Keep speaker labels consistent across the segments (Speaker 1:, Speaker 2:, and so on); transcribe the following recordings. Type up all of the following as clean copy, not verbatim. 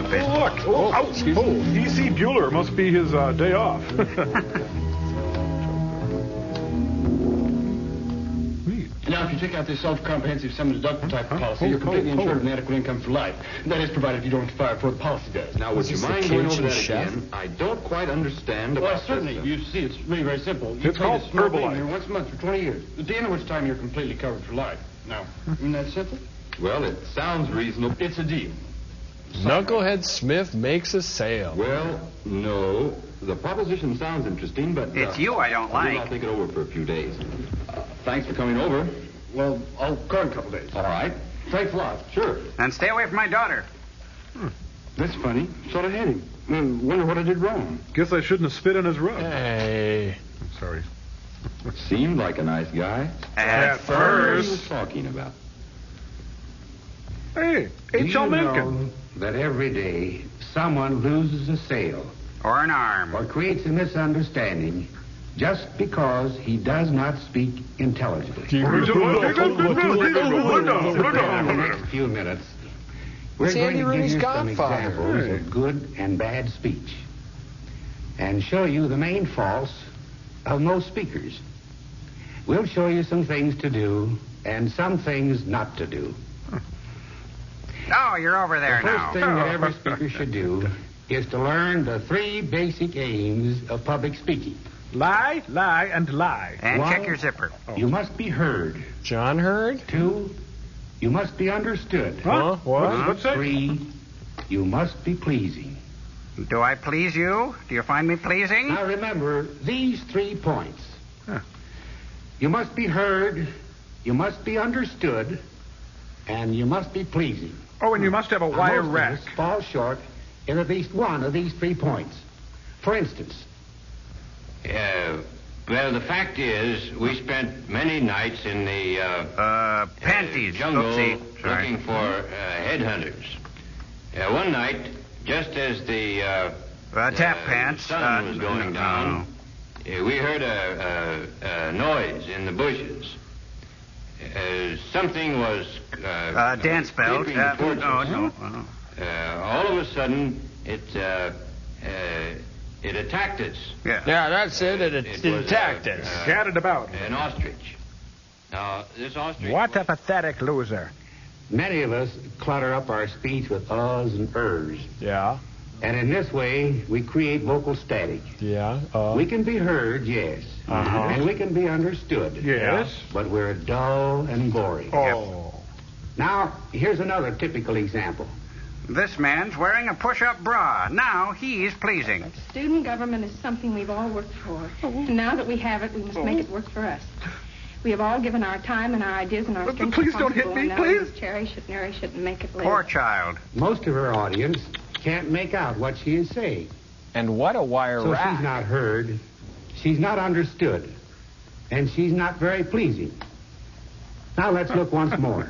Speaker 1: stupid.
Speaker 2: Oh, look. E.C. Bueller must be his day off.
Speaker 3: Now, if you take out this self-comprehensive sum-deductible type of policy, you're completely insured with an adequate income for life. That is, provided you don't have to fire before the policy does.
Speaker 4: Now, would you mind going over that again? I don't quite understand
Speaker 3: Well,
Speaker 4: about
Speaker 3: certainly.
Speaker 4: this.
Speaker 3: You see, it's really very simple. You
Speaker 2: It's called
Speaker 3: pay the small
Speaker 2: Herbalife.
Speaker 3: premium once a month for 20 years. At the end of which time you're completely covered for life. Now, isn't that simple?
Speaker 4: Well, it sounds reasonable.
Speaker 3: It's a deal.
Speaker 5: Knucklehead Smith makes a sale.
Speaker 4: Well, no. The proposition sounds interesting, but...
Speaker 1: It's you I don't like.
Speaker 4: I'll think it over for a few days. Thanks for coming over.
Speaker 3: Well, I'll call in a couple days.
Speaker 4: All right.
Speaker 3: Thanks a lot.
Speaker 4: Sure.
Speaker 1: And stay away from my daughter.
Speaker 3: That's funny. Sort of had him. Wonder what I did wrong.
Speaker 2: Guess I shouldn't have spit on his rug.
Speaker 5: Hey.
Speaker 2: I'm sorry.
Speaker 4: Seemed like a nice guy.
Speaker 1: At
Speaker 4: What are you
Speaker 2: first.
Speaker 4: talking about?
Speaker 2: Hey,
Speaker 6: Do
Speaker 2: H.L.
Speaker 6: you
Speaker 2: Mencken.
Speaker 6: know that every day someone loses a sale
Speaker 1: Or an arm.
Speaker 6: or creates a misunderstanding just because he does not speak intelligibly? In the next few minutes, we're
Speaker 5: It's
Speaker 6: going
Speaker 5: Andy
Speaker 6: to give
Speaker 5: Rooney's
Speaker 6: you some
Speaker 5: godfather.
Speaker 6: examples of good and bad speech and show you the main faults of most speakers. We'll show you some things to do and some things not to do.
Speaker 1: Oh, you're over there
Speaker 6: The first
Speaker 1: now.
Speaker 6: thing that every speaker should do is to learn the 3 basic aims of public speaking.
Speaker 2: Lie, lie, and lie.
Speaker 1: And
Speaker 6: One,
Speaker 1: check your zipper.
Speaker 6: You must be heard.
Speaker 5: John Hurd?
Speaker 6: 2, you must be understood.
Speaker 5: Huh? What?
Speaker 2: What's that?
Speaker 6: 3, you must be pleasing.
Speaker 1: Do I please you? Do you find me pleasing?
Speaker 6: Now remember these 3 points.
Speaker 2: Huh.
Speaker 6: You must be heard, you must be understood, and you must be pleasing.
Speaker 2: Oh, and you must have a
Speaker 6: Now,
Speaker 2: wire
Speaker 6: most
Speaker 2: rack.
Speaker 6: of us fall short in at least one of these 3 points. For instance,
Speaker 7: Well, the fact is, we spent many nights in the
Speaker 1: Panties.
Speaker 7: jungle
Speaker 1: Oopsie. Sorry.
Speaker 7: looking for headhunters. One night, just as the
Speaker 1: Tap pants.
Speaker 7: sun was going
Speaker 1: no.
Speaker 7: down, we heard a noise in the bushes. Something was
Speaker 1: Dance belt.
Speaker 7: creeping towards us.
Speaker 1: No.
Speaker 7: All of a sudden, it attacked us.
Speaker 1: Yeah.
Speaker 5: Yeah, that's it. It
Speaker 7: was,
Speaker 5: attacked us.
Speaker 2: Scattered about.
Speaker 7: An ostrich. Now, this ostrich...
Speaker 2: What a pathetic loser.
Speaker 6: many of us clutter up our speech with uhs and ers.
Speaker 5: Yeah.
Speaker 6: And in this way, we create vocal static.
Speaker 5: Yeah.
Speaker 6: We can be heard, yes.
Speaker 5: Uh-huh.
Speaker 6: And we can be understood.
Speaker 2: Yes.
Speaker 6: But we're dull and boring.
Speaker 2: Oh.
Speaker 6: Now, here's another typical example.
Speaker 1: This man's wearing a push-up bra. Now he's pleasing.
Speaker 8: Student government is something we've all worked for. And now that we have it, we must make it work for us. We have all given our time and our ideas and our strength.
Speaker 2: Please don't hit me,
Speaker 8: and now
Speaker 2: please.
Speaker 8: we must cherish it, nourish it, and make it live.
Speaker 1: Poor child.
Speaker 6: Most of our audience can't make out what she is saying.
Speaker 5: And what a wire
Speaker 6: So
Speaker 5: rack.
Speaker 6: she's not heard, she's not understood, and she's not very pleasing. Now let's look once more.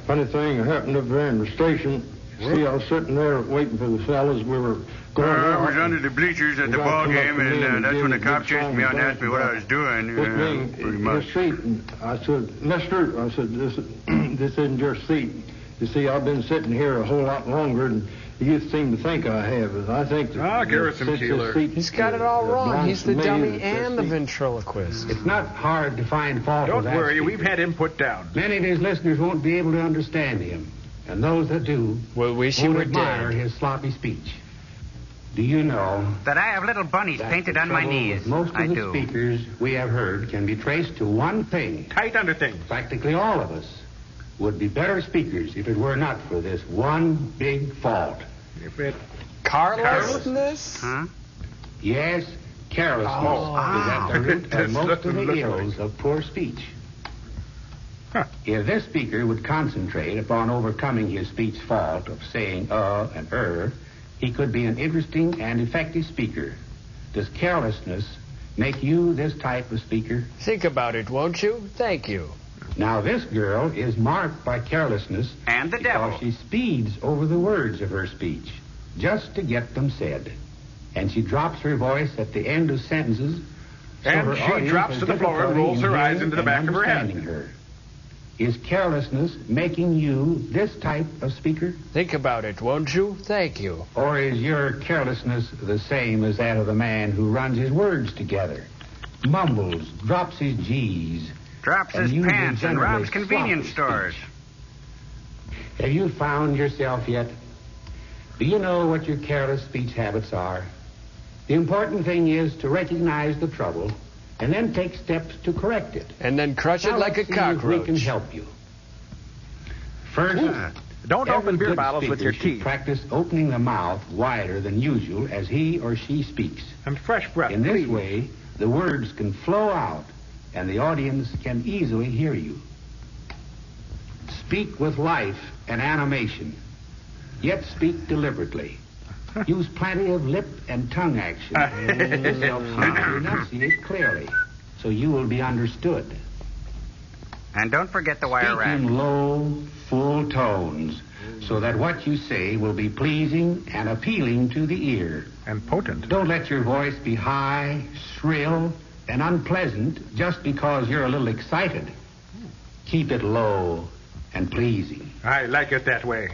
Speaker 9: Funny thing happened up there in the station. See, I was sitting there waiting for the fellas. We were going
Speaker 1: I
Speaker 9: out.
Speaker 1: was under the bleachers at the
Speaker 9: The guy
Speaker 1: ball
Speaker 9: come up
Speaker 1: game,
Speaker 9: to me
Speaker 1: and
Speaker 9: and
Speaker 1: that's
Speaker 9: gave
Speaker 1: when
Speaker 9: me
Speaker 1: the
Speaker 9: a
Speaker 1: cop
Speaker 9: big
Speaker 1: chased
Speaker 9: song
Speaker 1: me out and
Speaker 9: and
Speaker 1: asked me what I was doing.
Speaker 9: Put me
Speaker 1: Pretty
Speaker 9: in
Speaker 1: much.
Speaker 9: his seat, and I said, Mister, I said, this isn't your seat. You see, I've been sitting here a whole lot longer than you seem to think I have. And I think that
Speaker 2: Garrison
Speaker 9: since this
Speaker 2: Keillor.
Speaker 9: seat,
Speaker 5: He's got it all wrong.
Speaker 9: belongs
Speaker 5: He's
Speaker 9: to
Speaker 5: the
Speaker 9: me,
Speaker 5: dummy
Speaker 9: that
Speaker 5: and the
Speaker 9: this seat-
Speaker 5: ventriloquist.
Speaker 6: It's not hard to find fault
Speaker 2: Don't
Speaker 6: with that
Speaker 2: worry,
Speaker 6: speaker.
Speaker 2: we've had him put down.
Speaker 6: Many of his listeners won't be able to understand him, and those that do
Speaker 5: Well, wish you
Speaker 6: won't
Speaker 5: were
Speaker 6: admire
Speaker 5: dead.
Speaker 6: his sloppy speech. Do you know
Speaker 1: That I have little bunnies
Speaker 6: that
Speaker 1: painted
Speaker 6: the
Speaker 1: on my
Speaker 6: trouble
Speaker 1: knees?
Speaker 6: with most of
Speaker 1: I
Speaker 6: the
Speaker 1: do.
Speaker 6: speakers we have heard can be traced to one thing.
Speaker 2: Tight under things.
Speaker 6: Practically all of us would be better speakers if it were not for this one big fault.
Speaker 2: If it...
Speaker 5: Carelessness?
Speaker 1: Huh?
Speaker 6: Yes, carelessness is at the root of
Speaker 2: That's
Speaker 6: most of
Speaker 2: nothing
Speaker 6: the
Speaker 2: look
Speaker 6: ills of poor speech.
Speaker 2: Huh.
Speaker 6: If this speaker would concentrate upon overcoming his speech fault of saying and he could be an interesting and effective speaker. Does carelessness make you this type of speaker?
Speaker 5: Think about it, won't you? Thank you.
Speaker 6: Now, this girl is marked by carelessness
Speaker 1: And the
Speaker 6: because
Speaker 1: devil.
Speaker 6: she speeds over the words of her speech just to get them said. And she drops her voice at the end of sentences. So
Speaker 2: And
Speaker 6: her
Speaker 2: she
Speaker 6: audience
Speaker 2: drops
Speaker 6: has
Speaker 2: to the floor and
Speaker 6: difficulty
Speaker 2: rolls
Speaker 6: in
Speaker 2: her eyes
Speaker 6: hearing
Speaker 2: into the
Speaker 6: and
Speaker 2: back of her head.
Speaker 6: understanding her. Is carelessness making you this type of speaker?
Speaker 5: Think about it, won't you? Thank you.
Speaker 6: Or is your carelessness the same as that of the man who runs his words together, mumbles, drops his G's,
Speaker 1: Drops his
Speaker 6: uses
Speaker 1: pants and
Speaker 6: generally
Speaker 1: robs convenience
Speaker 6: sloppy
Speaker 1: stores.
Speaker 6: speech? Have you found yourself yet? Do you know what your careless speech habits are? The important thing is to recognize the trouble and then take steps to correct it.
Speaker 5: And then crush it
Speaker 6: Now
Speaker 5: like a
Speaker 6: let's see if we can
Speaker 5: cockroach.
Speaker 6: help you. First,
Speaker 2: Don't
Speaker 6: every
Speaker 2: open beer
Speaker 6: good
Speaker 2: bottles with
Speaker 6: speaker
Speaker 2: your
Speaker 6: should
Speaker 2: teeth.
Speaker 6: practice opening the mouth wider than usual as he or she speaks.
Speaker 2: And fresh breath,
Speaker 6: In this
Speaker 2: please.
Speaker 6: way, the words can flow out and the audience can easily hear you. Speak with life and animation, yet speak deliberately. Use plenty of lip and tongue action. This helps you to enunciate clearly, so you will be understood.
Speaker 1: And don't forget the wire
Speaker 6: Speak
Speaker 1: rack.
Speaker 6: in low, full tones, so that what you say will be pleasing and appealing to the ear.
Speaker 2: And potent.
Speaker 6: Don't let your voice be high, shrill, and unpleasant just because you're a little excited. Keep it low and pleasing.
Speaker 2: I like it that way.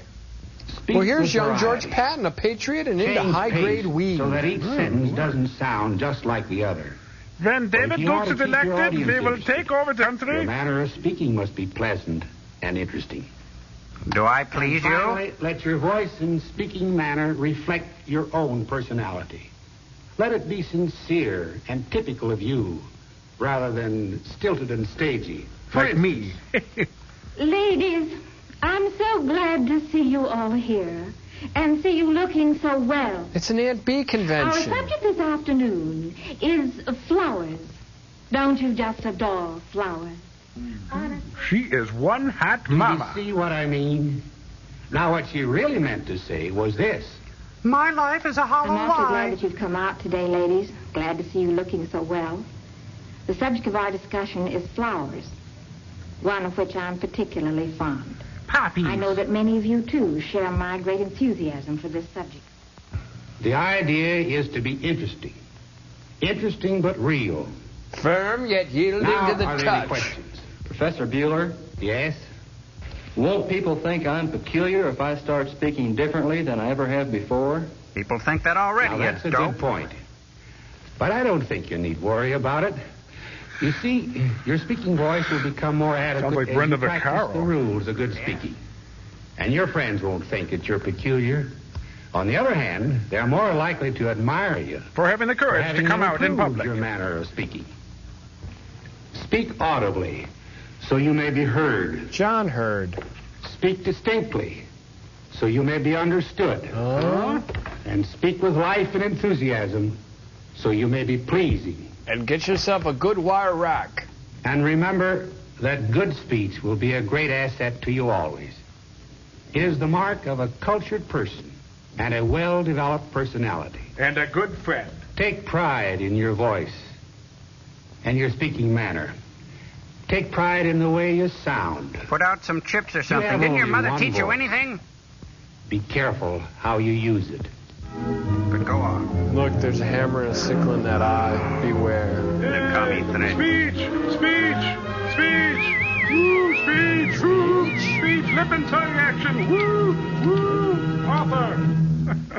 Speaker 6: Speak
Speaker 5: Well, here's
Speaker 6: with
Speaker 5: young George
Speaker 6: variety.
Speaker 5: Patton, a patriot and into
Speaker 6: Change
Speaker 5: high-grade
Speaker 6: pace
Speaker 5: weed.
Speaker 6: so that each sentence doesn't sound just like the other.
Speaker 2: When
Speaker 6: But if
Speaker 2: David
Speaker 6: you
Speaker 2: Dukes
Speaker 6: want to
Speaker 2: is
Speaker 6: keep your
Speaker 2: elected,
Speaker 6: audience
Speaker 2: we will
Speaker 6: interested,
Speaker 2: take over the
Speaker 6: Your
Speaker 2: country.
Speaker 6: manner of speaking must be pleasant and interesting.
Speaker 1: Do I please you?
Speaker 6: Finally, let your voice and speaking manner reflect your own personality. Let it be sincere and typical of you, rather than stilted and stagey.
Speaker 2: Like me.
Speaker 10: Ladies, I'm so glad to see you all here and see you looking so well.
Speaker 5: It's an Aunt B
Speaker 10: Our
Speaker 5: convention.
Speaker 10: subject this afternoon is flowers. Don't you just adore flowers?
Speaker 2: She is one hot
Speaker 6: Do
Speaker 2: mama.
Speaker 6: you see what I mean? Now, what she really meant to say was this.
Speaker 1: My life is a hollow
Speaker 10: I'm awfully glad that you've come out today, ladies. Glad to see you looking so well. The subject of our discussion is flowers, one of which I'm particularly fond.
Speaker 2: Poppies.
Speaker 10: I know that many of you, too, share my great enthusiasm for this subject.
Speaker 6: The idea is to be interesting. Interesting but real.
Speaker 5: Firm yet yielding
Speaker 6: Now,
Speaker 5: to the
Speaker 6: are there any
Speaker 5: touch.
Speaker 6: questions?
Speaker 11: Professor Bueller,
Speaker 6: Yes?
Speaker 11: won't people think I'm peculiar if I start speaking differently than I ever have before?
Speaker 1: People think that already.
Speaker 6: Now, that's
Speaker 1: It's
Speaker 6: a
Speaker 1: dope.
Speaker 6: good point. But I don't think you need worry about it. You see, your speaking voice will become more adequate
Speaker 2: Sounds like
Speaker 6: as
Speaker 2: Brenda
Speaker 6: you practice
Speaker 2: Vaccaro.
Speaker 6: the rules of good speaking. And your friends won't think that you're peculiar. On the other hand, they're more likely to admire you
Speaker 2: For having the
Speaker 6: for
Speaker 2: courage to
Speaker 6: having
Speaker 2: come out in
Speaker 6: improved
Speaker 2: public.
Speaker 6: your manner of speaking. Speak audibly, so you may be heard.
Speaker 5: John heard.
Speaker 6: Speak distinctly, so you may be understood.
Speaker 5: Oh.
Speaker 6: And speak with life and enthusiasm, so you may be pleasing.
Speaker 5: And get yourself a good wire rack.
Speaker 6: And remember that good speech will be a great asset to you always. It is the mark of a cultured person and a well-developed personality.
Speaker 2: And a good friend.
Speaker 6: Take pride in your voice and your speaking manner. Take pride in the way you sound.
Speaker 1: Put out some chips or
Speaker 6: have
Speaker 1: something. Didn't your
Speaker 6: only
Speaker 1: mother
Speaker 6: one
Speaker 1: teach you
Speaker 6: voice.
Speaker 1: anything?
Speaker 6: Be careful how you use it.
Speaker 1: But go on.
Speaker 5: Look, there's a hammer and a sickle in that eye. Beware.
Speaker 1: The commie threat.
Speaker 2: Speech! Speech! Speech! Woo! Speech! Woo! Speech! Lip and tongue action! Woo! Woo! Author!